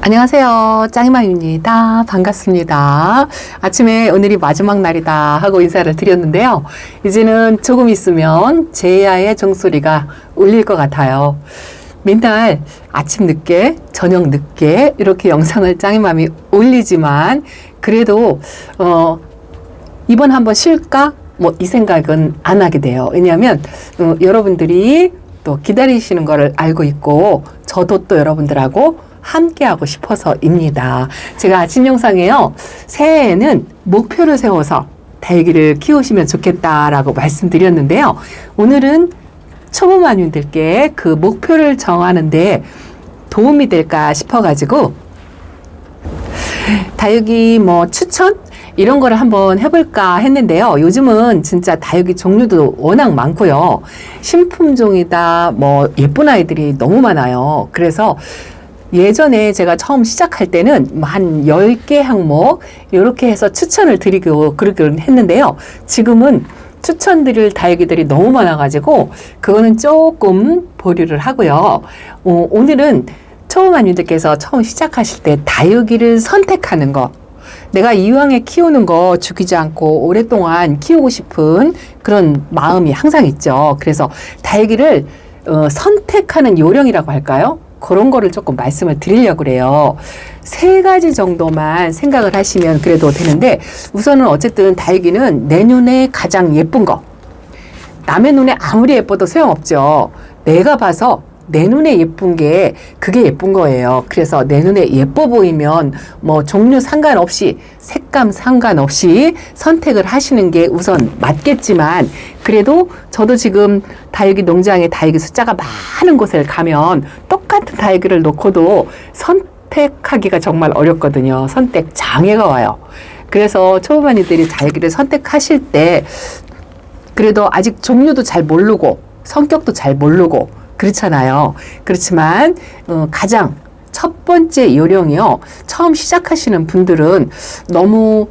안녕하세요. 짱이맘입니다. 반갑습니다. 아침에 오늘이 마지막 날이다 하고 인사를 드렸는데요. 이제는 조금 있으면 제야의 종소리가 울릴 것 같아요. 맨날 아침 늦게, 저녁 늦게 이렇게 영상을 짱이맘이 올리지만 그래도 이번 한번 쉴까? 이 생각은 안 하게 돼요. 왜냐하면 여러분들이 또 기다리시는 거를 알고 있고 저도 또 여러분들하고 함께하고 싶어서입니다. 제가 아침 영상에요. 새해에는 목표를 세워서 다육이를 키우시면 좋겠다라고 말씀드렸는데요. 오늘은 초보 마님들께 그 목표를 정하는데 도움이 될까 싶어가지고 다육이 추천? 이런 거를 한번 해볼까 했는데요. 요즘은 진짜 다육이 종류도 워낙 많고요. 신품종이다, 예쁜 아이들이 너무 많아요. 그래서 예전에 제가 처음 시작할 때는 한 10개 항목 이렇게 해서 추천을 드리고 그러긴 했는데요. 지금은 추천드릴 다육이들이 너무 많아가지고 그거는 조금 보류를 하고요. 오늘은 초보마님들께서 처음 시작하실 때 다육이를 선택하는 거, 내가 이왕에 키우는 거 죽이지 않고 오랫동안 키우고 싶은 그런 마음이 항상 있죠. 그래서 다육이를 선택하는 요령이라고 할까요? 그런 거를 조금 말씀을 드리려고 그래요. 3가지 정도만 생각을 하시면 그래도 되는데 우선은 어쨌든 다육이는 내 눈에 가장 예쁜 거. 남의 눈에 아무리 예뻐도 소용없죠. 내가 봐서 내 눈에 예쁜 게 그게 예쁜 거예요. 그래서 내 눈에 예뻐 보이면 종류 상관없이 색감 상관없이 선택을 하시는 게 우선 맞겠지만 그래도 저도 지금 다육이 농장에 다육이 숫자가 많은 곳을 가면 똑같은 다육이를 놓고도 선택하기가 정말 어렵거든요. 선택 장애가 와요. 그래서 초보마님들이 다육이를 선택하실 때 그래도 아직 종류도 잘 모르고 성격도 잘 모르고 그렇잖아요. 그렇지만 가장 첫 번째 요령이요. 처음 시작하시는 분들은 너무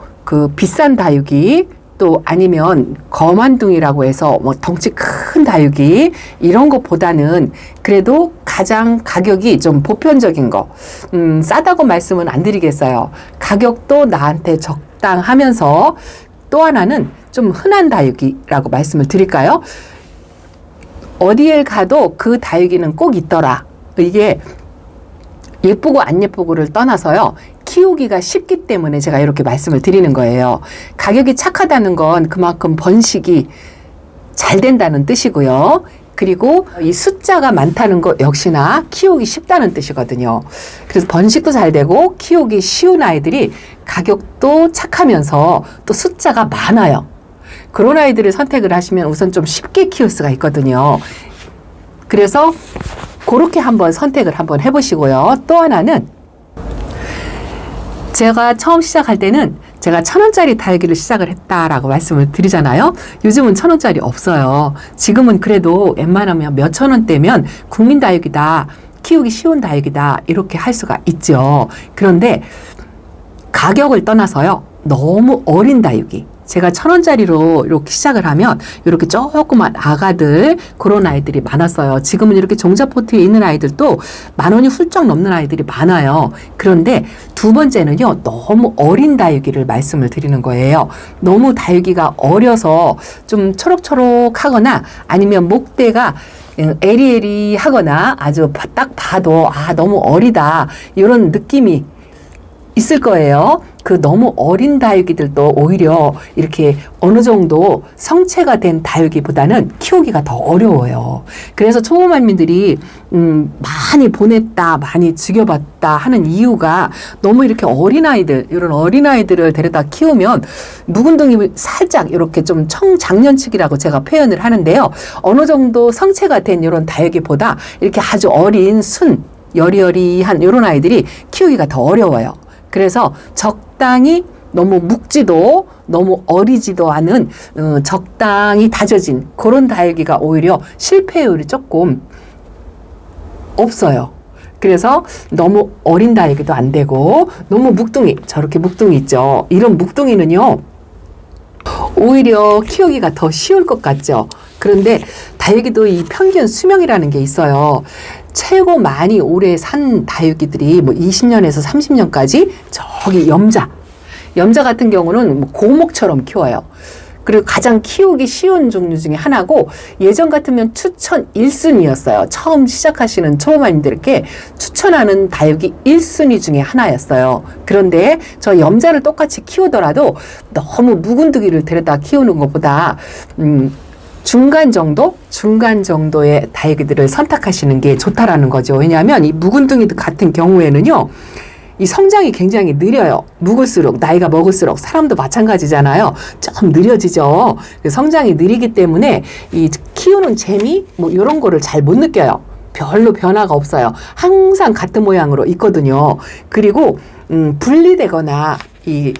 비싼 다육이 또 아니면 거만둥이라고 해서 덩치 큰 다육이 이런 것보다는 그래도 가장 가격이 좀 보편적인 거 싸다고 말씀은 안 드리겠어요. 가격도 나한테 적당하면서 또 하나는 좀 흔한 다육이라고 말씀을 드릴까요? 어디에 가도 그 다육이는 꼭 있더라. 이게 예쁘고 안 예쁘고를 떠나서요. 키우기가 쉽기 때문에 제가 이렇게 말씀을 드리는 거예요. 가격이 착하다는 건 그만큼 번식이 잘 된다는 뜻이고요. 그리고 이 숫자가 많다는 것 역시나 키우기 쉽다는 뜻이거든요. 그래서 번식도 잘 되고 키우기 쉬운 아이들이 가격도 착하면서 또 숫자가 많아요. 그런 아이들을 선택을 하시면 우선 좀 쉽게 키울 수가 있거든요. 그래서 그렇게 한번 선택을 한번 해보시고요. 또 하나는 제가 처음 시작할 때는 제가 1,000원짜리 다육이를 시작을 했다라고 말씀을 드리잖아요. 요즘은 1,000원짜리 없어요. 지금은 그래도 웬만하면 몇천 원대면 국민 다육이다, 키우기 쉬운 다육이다 이렇게 할 수가 있죠. 그런데 가격을 떠나서요. 너무 어린 다육이. 제가 1,000원짜리로 이렇게 시작을 하면 이렇게 조그만 아가들 그런 아이들이 많았어요. 지금은 이렇게 종자포트에 있는 아이들도 10,000원이 훌쩍 넘는 아이들이 많아요. 그런데 두 번째는요. 너무 어린 다육이를 말씀을 드리는 거예요. 너무 다육이가 어려서 좀 초록초록하거나 아니면 목대가 에리에리하거나 아주 딱 봐도 너무 어리다 이런 느낌이 있을 거예요. 그 너무 어린 다육이들도 오히려 이렇게 어느 정도 성체가 된 다육이보다는 키우기가 더 어려워요. 그래서 초보마님들이 많이 보냈다, 많이 죽여봤다 하는 이유가 너무 이렇게 어린아이들, 이런 어린아이들을 데려다 키우면 묵은둥이 살짝 이렇게 좀 청장년축이라고 제가 표현을 하는데요. 어느 정도 성체가 된 이런 다육이보다 이렇게 아주 어린 여리여리한 이런 아이들이 키우기가 더 어려워요. 그래서 적당히 너무 묵지도 너무 어리지도 않은 적당히 다져진 그런 다육이가 오히려 실패율이 조금 없어요. 그래서 너무 어린 다육이도 안 되고 너무 묵둥이, 저렇게 묵둥이 있죠. 이런 묵둥이는요. 오히려 키우기가 더 쉬울 것 같죠. 그런데 다육이도 이 평균 수명이라는 게 있어요. 최고 많이 오래 산 다육이들이 뭐 20년에서 30년까지 저기 염자 같은 경우는 뭐 고목처럼 키워요. 그리고 가장 키우기 쉬운 종류 중에 하나고 예전 같으면 추천 1순위였어요. 처음 시작하시는 초보마님들께 추천하는 다육이 1순위 중에 하나였어요. 그런데 저 염자를 똑같이 키우더라도 너무 묵은두기를 데려다 키우는 것보다 중간 정도의 다육이들을 선택하시는 게 좋다라는 거죠. 왜냐하면 이 묵은둥이 같은 경우에는요, 이 성장이 굉장히 느려요. 묵을수록, 나이가 먹을수록, 사람도 마찬가지잖아요. 좀 느려지죠. 성장이 느리기 때문에 이 키우는 재미, 뭐 이런 거를 잘 못 느껴요. 별로 변화가 없어요. 항상 같은 모양으로 있거든요. 그리고 분리되거나 이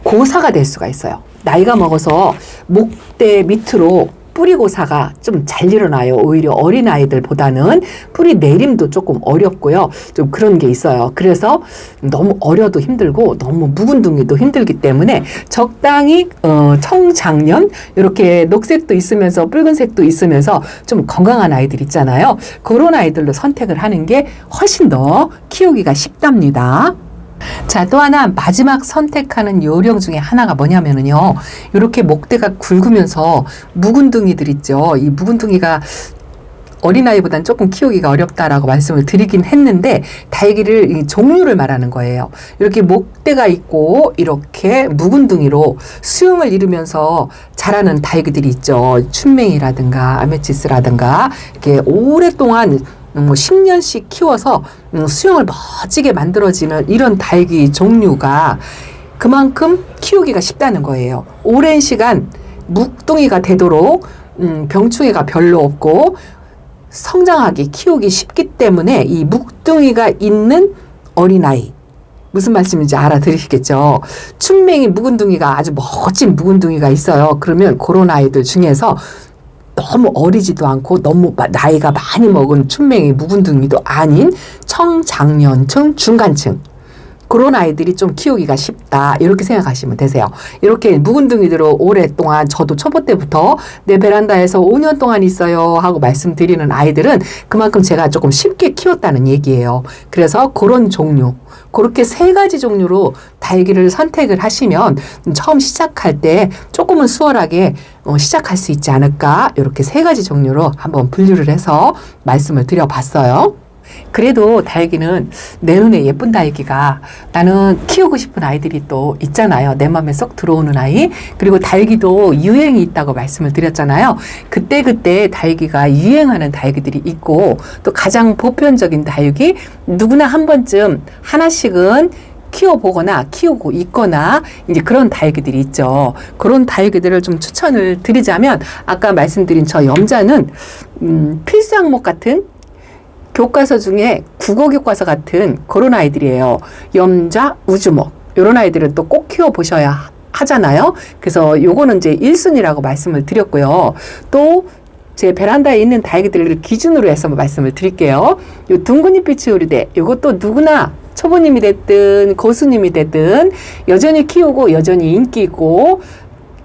고사가 될 수가 있어요. 나이가 먹어서 목대 밑으로 뿌리고사가 좀 잘 일어나요. 오히려 어린아이들보다는 뿌리 내림도 조금 어렵고요. 좀 그런 게 있어요. 그래서 너무 어려도 힘들고 너무 묵은둥이도 힘들기 때문에 적당히 청장년 이렇게 녹색도 있으면서 붉은색도 있으면서 좀 건강한 아이들 있잖아요. 그런 아이들로 선택을 하는 게 훨씬 더 키우기가 쉽답니다. 자, 또 하나 마지막 선택하는 요령 중에 하나가 뭐냐면은요, 이렇게 목대가 굵으면서 묵은둥이들 있죠. 이 묵은둥이가 어린아이보다는 조금 키우기가 어렵다라고 말씀을 드리긴 했는데, 다육이를 이 종류를 말하는 거예요. 이렇게 목대가 있고 이렇게 묵은둥이로 수영을 이루면서 자라는 다육이들이 있죠. 춘맹이라든가 아메치스라든가 이렇게 오랫동안 뭐 10년씩 키워서 수영을 멋지게 만들어지는 이런 다육이 종류가 그만큼 키우기가 쉽다는 거예요. 오랜 시간 묵둥이가 되도록 병충해가 별로 없고 성장하기, 키우기 쉽기 때문에 이 묵둥이가 있는 어린아이, 무슨 말씀인지 알아들으시겠죠? 춘맹이 묵은둥이가 아주 멋진 묵은둥이가 있어요. 그러면 그런 아이들 중에서 너무 어리지도 않고 너무 나이가 많이 먹은 춘맹이 묵은둥이도 아닌 청장년층, 중간층, 그런 아이들이 좀 키우기가 쉽다, 이렇게 생각하시면 되세요. 이렇게 묵은둥이들을 오랫동안, 저도 초보 때부터 내 베란다에서 5년 동안 있어요 하고 말씀드리는 아이들은 그만큼 제가 조금 쉽게 키웠다는 얘기예요. 그래서 그런 종류, 그렇게 3가지 종류로 다육이를 선택을 하시면 처음 시작할 때 조금은 수월하게 시작할 수 있지 않을까, 이렇게 3가지 종류로 한번 분류를 해서 말씀을 드려봤어요. 그래도 다육이는 내 눈에 예쁜 다육이가, 나는 키우고 싶은 아이들이 또 있잖아요. 내 마음에 쏙 들어오는 아이. 그리고 다육이도 유행이 있다고 말씀을 드렸잖아요. 그때 다육이가 유행하는 다육이들이 있고, 또 가장 보편적인 다육이 누구나 한 번쯤 하나씩은 키워보거나 키우고 있거나 이제 그런 다육이들이 있죠. 그런 다육이들을 좀 추천을 드리자면, 아까 말씀드린 저 염자는 필수 항목 같은 교과서 중에 국어 교과서 같은 그런 아이들이에요. 염자, 우주목, 이런 아이들은 또 꼭 키워보셔야 하잖아요. 그래서 요거는 이제 1순위라고 말씀을 드렸고요. 또 제 베란다에 있는 다육이들을 기준으로 해서 말씀을 드릴게요. 요 둥근잎빛이 오리대, 요것도 누구나 초보님이 됐든 고수님이 됐든 여전히 키우고 여전히 인기 있고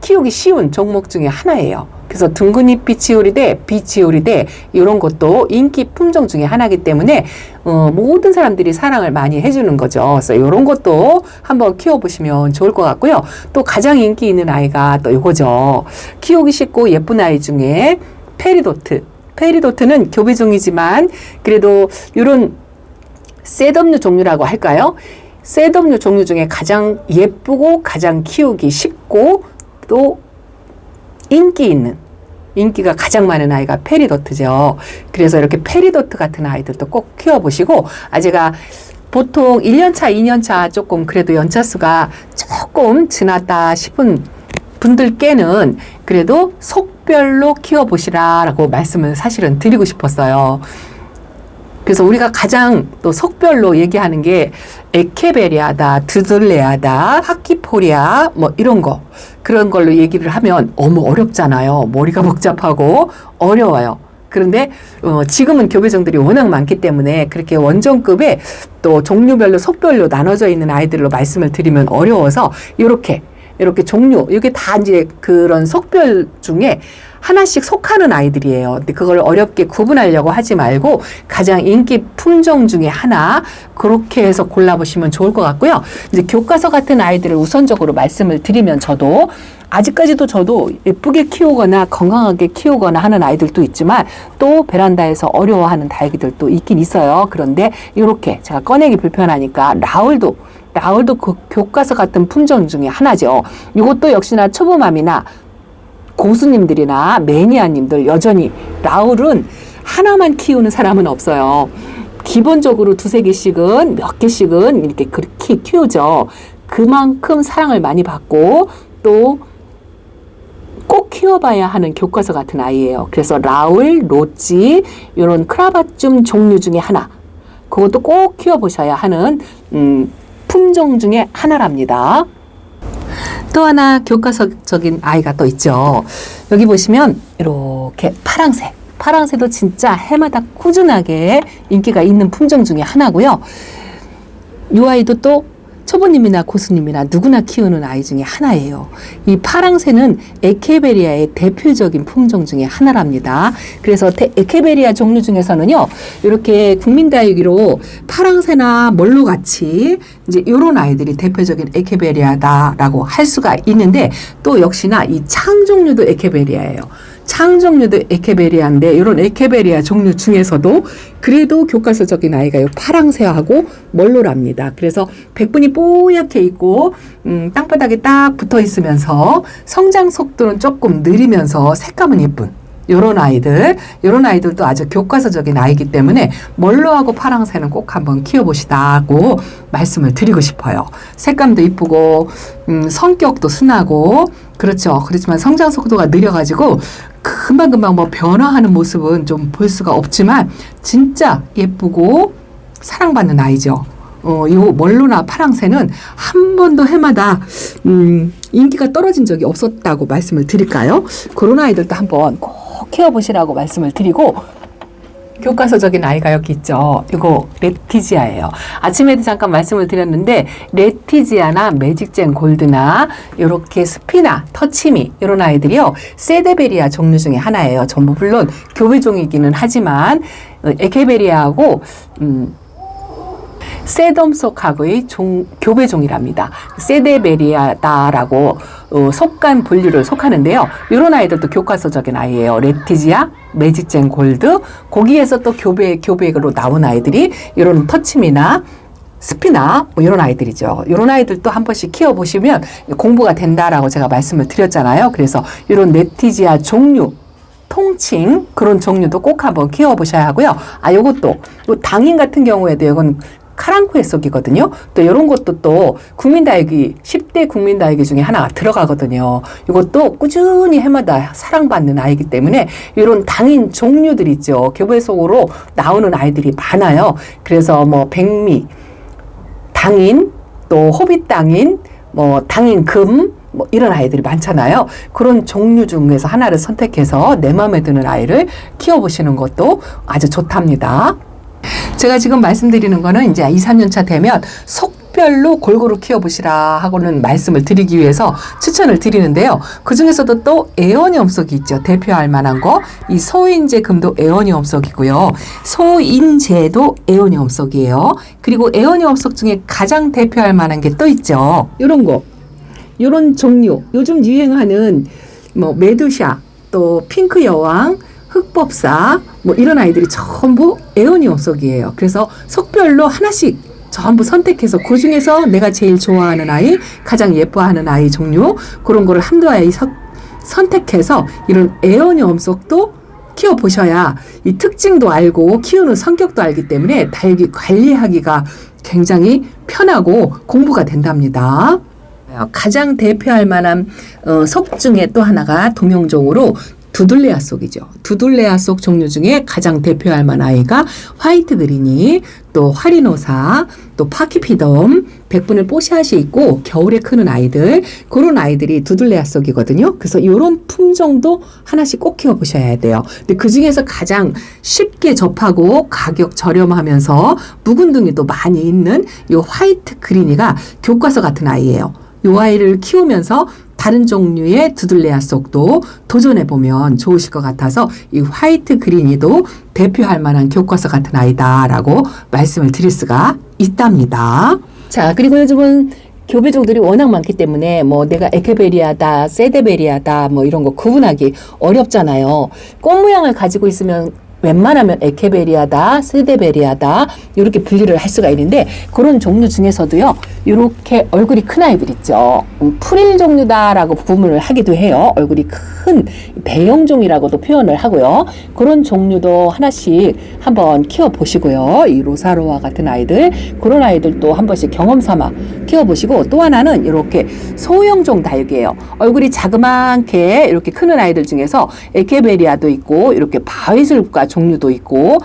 키우기 쉬운 종목 중에 하나예요. 그래서 둥근잎 비치오리대, 비치오리대 이런 것도 인기 품종 중에 하나이기 때문에 모든 사람들이 사랑을 많이 해주는 거죠. 그래서 이런 것도 한번 키워보시면 좋을 것 같고요. 또 가장 인기 있는 아이가 또 이거죠. 키우기 쉽고 예쁜 아이 중에 페리도트. 페리도트는 교배종이지만 그래도 이런 셋업류 종류라고 할까요? 셋업류 종류 중에 가장 예쁘고 가장 키우기 쉽고 또 인기가 가장 많은 아이가 페리도트죠. 그래서 이렇게 페리도트 같은 아이들도 꼭 키워보시고, 제가 보통 1년차, 2년차 조금 그래도 연차수가 조금 지났다 싶은 분들께는 그래도 속별로 키워보시라라고 말씀을 사실은 드리고 싶었어요. 그래서 우리가 가장 또 속별로 얘기하는 게 에케베리아다, 드둘레아다, 하키포리아 뭐 이런 거, 그런 걸로 얘기를 하면 너무 어렵잖아요. 머리가 복잡하고 어려워요. 그런데 지금은 교배종들이 워낙 많기 때문에 그렇게 원종급에 또 종류별로 속별로 나눠져 있는 아이들로 말씀을 드리면 어려워서 이렇게 이렇게 종류, 이게 다 이제 그런 속별 중에 하나씩 속하는 아이들이에요. 근데 그걸 어렵게 구분하려고 하지 말고 가장 인기 품종 중에 하나 그렇게 해서 골라보시면 좋을 것 같고요. 이제 교과서 같은 아이들을 우선적으로 말씀을 드리면 아직까지도 저도 예쁘게 키우거나 건강하게 키우거나 하는 아이들도 있지만 또 베란다에서 어려워하는 다육이들도 있긴 있어요. 그런데 이렇게 제가 꺼내기 불편하니까 라울도 그 교과서 같은 품종 중에 하나죠. 이것도 역시나 초보맘이나 고수님들이나 매니아님들 여전히 라울은 하나만 키우는 사람은 없어요. 기본적으로 두세 개씩은 몇 개씩은 이렇게 그렇게 키우죠. 그만큼 사랑을 많이 받고 또 꼭 키워봐야 하는 교과서 같은 아이예요. 그래서 라울, 로지 이런 크라바쭌 종류 중에 하나 그것도 꼭 키워보셔야 하는 품종 중에 하나랍니다. 또 하나 교과서적인 아이가 또 있죠. 여기 보시면 이렇게 파랑새도 진짜 해마다 꾸준하게 인기가 있는 품종 중에 하나고요. 이 아이도 또 초보님이나 고수님이나 누구나 키우는 아이 중에 하나예요. 이 파랑새는 에케베리아의 대표적인 품종 중에 하나랍니다. 그래서 에케베리아 종류 중에서는요, 이렇게 국민다육이로 파랑새나 멀로같이 이제 이런 아이들이 대표적인 에케베리아다라고 할 수가 있는데 또 역시나 이 창 종류도 에케베리아예요. 창 종류도 에케베리아인데 이런 에케베리아 종류 중에서도 그래도 교과서적인 아이가 이 파랑새하고 멀로랍니다. 그래서 백분이 뽀얗게 있고 땅바닥에 딱 붙어 있으면서 성장 속도는 조금 느리면서 색감은 예쁜 요런 아이들도 아주 교과서적인 아이기 때문에 멀로하고 파랑새는 꼭 한번 키워보시다고 말씀을 드리고 싶어요. 색감도 이쁘고 성격도 순하고 그렇죠. 그렇지만 성장 속도가 느려가지고 금방금방 뭐 변화하는 모습은 좀 볼 수가 없지만 진짜 예쁘고 사랑받는 아이죠. 요 멀로나 파랑새는 한 번도 해마다 인기가 떨어진 적이 없었다고 말씀을 드릴까요? 그런 아이들도 한번 꼭 키워보시라고 말씀을 드리고 교과서적인 아이가 여기 있죠. 이거 레티지아예요. 아침에도 잠깐 말씀을 드렸는데 레티지아나 매직젠 골드나 이렇게 스피나, 터치미 이런 아이들이요. 세데베리아 종류 중에 하나예요. 전부 물론 교배종이기는 하지만 에케베리아하고 세덤속하고의 교배종이랍니다. 세데베리아다라고 속간 분류를 속하는데요. 이런 아이들도 교과서적인 아이예요. 레티지아, 매직젠 골드, 거기에서 또 교배로 나온 아이들이 이런 터치미나 스피나 뭐 이런 아이들이죠. 이런 아이들도 한 번씩 키워보시면 공부가 된다라고 제가 말씀을 드렸잖아요. 그래서 이런 레티지아 종류 통칭 그런 종류도 꼭 한번 키워보셔야 하고요. 요것도 당인 같은 경우에도 이건 카랑코의 속이거든요. 또 이런 것도 또 국민다육이 10대 국민다육이 중에 하나가 들어가거든요. 이것도 꾸준히 해마다 사랑받는 아이기 때문에 이런 당인 종류들 있죠. 교배 속으로 나오는 아이들이 많아요. 그래서 뭐 백미, 당인, 또 호빗 당인, 뭐 당인 금 뭐 이런 아이들이 많잖아요. 그런 종류 중에서 하나를 선택해서 내 마음에 드는 아이를 키워보시는 것도 아주 좋답니다. 제가 지금 말씀드리는 거는 이제 2, 3년 차 되면 속별로 골고루 키워보시라 하고는 말씀을 드리기 위해서 추천을 드리는데요. 그 중에서도 또 에어니엄 속이 있죠. 대표할 만한 거. 이 소인제 금도 에어니엄 속이고요. 소인제도 에어니엄 속이에요. 그리고 에어니엄 속 중에 가장 대표할 만한 게 또 있죠. 이런 거. 이런 종류. 요즘 유행하는 뭐 메두샤, 또 핑크 여왕, 흑법사 뭐 이런 아이들이 전부 에어니엄 속이에요. 그래서 속별로 하나씩 전부 선택해서 그 중에서 내가 제일 좋아하는 아이, 가장 예뻐하는 아이 종류 그런 거를 한두 아이 선택해서 이런 에어니엄 속도 키워보셔야 이 특징도 알고 키우는 성격도 알기 때문에 다육이 관리하기가 굉장히 편하고 공부가 된답니다. 가장 대표할 만한 속 중에 또 하나가 동용종으로 두둘레아 속이죠. 두둘레아 속 종류 중에 가장 대표할 만한 아이가 화이트 그린이, 또 화리노사, 또 파키피덤, 백분을 뽀샤시 있고 겨울에 크는 아이들, 그런 아이들이 두둘레아 속이거든요. 그래서 이런 품종도 하나씩 꼭 키워보셔야 돼요. 근데 그 중에서 가장 쉽게 접하고 가격 저렴하면서 묵은둥이도 많이 있는 이 화이트 그린이가 교과서 같은 아이예요. 요 아이를 키우면서 다른 종류의 두들레아 속도 도전해보면 좋으실 것 같아서 이 화이트 그린이도 대표할 만한 교과서 같은 아이다라고 말씀을 드릴 수가 있답니다. 자, 그리고 요즘은 교배종들이 워낙 많기 때문에 뭐 내가 에케베리아다, 세데베리아다 뭐 이런 거 구분하기 어렵잖아요. 꽃 모양을 가지고 있으면 웬만하면 에케베리아다, 세데베리아다 이렇게 분리를 할 수가 있는데 그런 종류 중에서도요. 이렇게 얼굴이 큰 아이들 있죠. 프릴 종류다라고 구분을 하기도 해요. 얼굴이 큰 배영종이라고도 표현을 하고요. 그런 종류도 하나씩 한번 키워보시고요. 이 로사로와 같은 아이들 그런 아이들도 한 번씩 경험 삼아 키워보시고 또 하나는 이렇게 소형종 다육이에요. 얼굴이 자그맣게 이렇게 크는 아이들 중에서 에케베리아도 있고 이렇게 바위슬과 종류도 있고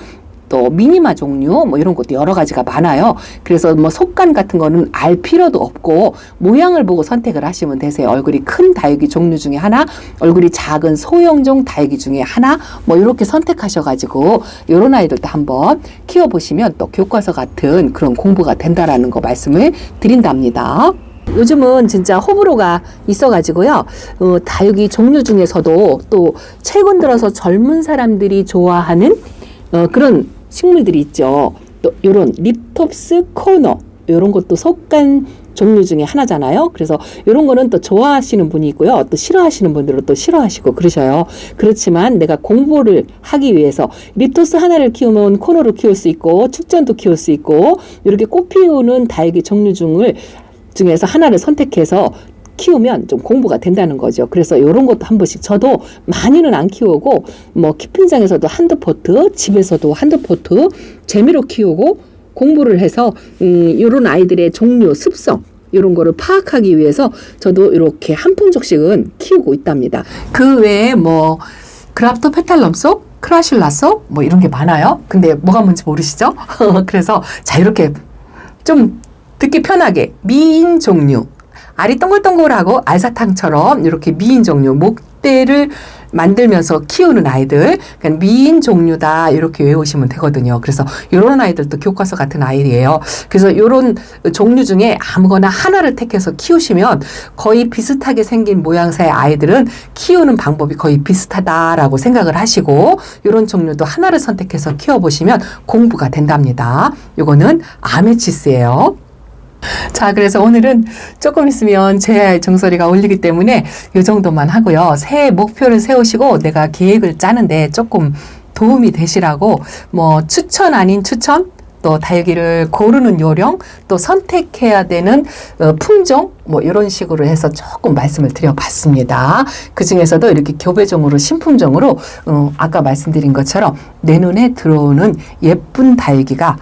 또 미니마 종류 뭐 이런 것도 여러 가지가 많아요. 그래서 뭐 속간 같은 거는 알 필요도 없고 모양을 보고 선택을 하시면 되세요. 얼굴이 큰 다육이 종류 중에 하나, 얼굴이 작은 소형종 다육이 중에 하나 뭐 이렇게 선택하셔가지고 이런 아이들도 한번 키워보시면 또 교과서 같은 그런 공부가 된다라는 거 말씀을 드린답니다. 요즘은 진짜 호불호가 있어가지고요. 다육이 종류 중에서도 또 최근 들어서 젊은 사람들이 좋아하는 그런 식물들이 있죠. 또 요런 립톱스 코너 요런 것도 속간 종류 중에 하나잖아요. 그래서 요런 거는 또 좋아하시는 분이 있고요. 또 싫어하시는 분들은 또 싫어하시고 그러셔요. 그렇지만 내가 공부를 하기 위해서 립토스 하나를 키우면 코너를 키울 수 있고 축전도 키울 수 있고 이렇게 꽃 피우는 다육이 종류 중에서 하나를 선택해서 키우면 좀 공부가 된다는 거죠. 그래서 이런 것도 한 번씩 저도 많이는 안 키우고 뭐 키핑장에서도 한두 포트, 집에서도 한두 포트 재미로 키우고 공부를 해서 이런 아이들의 종류, 습성 이런 거를 파악하기 위해서 저도 이렇게 한 품종씩은 키우고 있답니다. 그 외에 뭐 그랍토페탈럼속, 크라실라속 뭐 이런 게 많아요. 근데 뭐가 뭔지 모르시죠? 그래서 자 이렇게 좀 듣기 편하게 미인 종류 알이 동글동글하고 알사탕처럼 이렇게 미인 종류 목대를 만들면서 키우는 아이들 그러니까 미인 종류다 이렇게 외우시면 되거든요. 그래서 이런 아이들도 교과서 같은 아이예요. 그래서 이런 종류 중에 아무거나 하나를 택해서 키우시면 거의 비슷하게 생긴 모양새의 아이들은 키우는 방법이 거의 비슷하다라고 생각을 하시고 이런 종류도 하나를 선택해서 키워보시면 공부가 된답니다. 이거는 아메치스예요. 자, 그래서 오늘은 조금 있으면 제 정소리가 울리기 때문에 이 정도만 하고요. 새해 목표를 세우시고 내가 계획을 짜는데 조금 도움이 되시라고 뭐 추천 아닌 추천 또 다육이를 고르는 요령 또 선택해야 되는 품종 뭐 이런 식으로 해서 조금 말씀을 드려봤습니다. 그 중에서도 이렇게 교배종으로 신품종으로 아까 말씀드린 것처럼 내 눈에 들어오는 예쁜 다육이가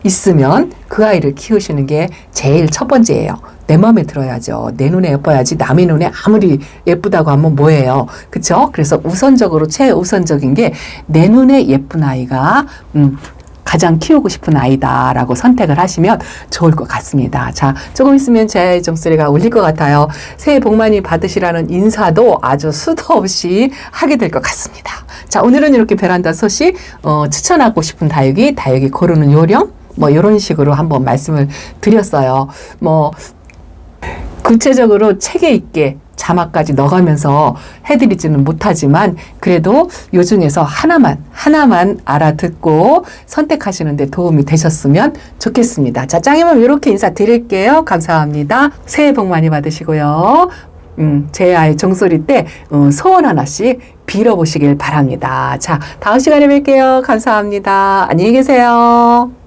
있으면 그 아이를 키우시는 게 제일 첫 번째예요. 내 마음에 들어야죠. 내 눈에 예뻐야지 남의 눈에 아무리 예쁘다고 하면 뭐예요. 그쵸? 그래서 우선적으로 최우선적인 게 내 눈에 예쁜 아이가 가장 키우고 싶은 아이다라고 선택을 하시면 좋을 것 같습니다. 자, 조금 있으면 제 종소리가 울릴 것 같아요. 새해 복 많이 받으시라는 인사도 아주 수도 없이 하게 될 것 같습니다. 자, 오늘은 이렇게 베란다 소식 추천하고 싶은 다육이 고르는 요령 뭐 이런 식으로 한번 말씀을 드렸어요. 뭐 구체적으로 체계 있게 자막까지 넣어가면서 해드리지는 못하지만 그래도 요 중에서 하나만 알아듣고 선택하시는 데 도움이 되셨으면 좋겠습니다. 자, 짱이몸 이렇게 인사드릴게요. 감사합니다. 새해 복 많이 받으시고요. 제 아이 종소리 때 소원 하나씩 빌어보시길 바랍니다. 자, 다음 시간에 뵐게요. 감사합니다. 안녕히 계세요.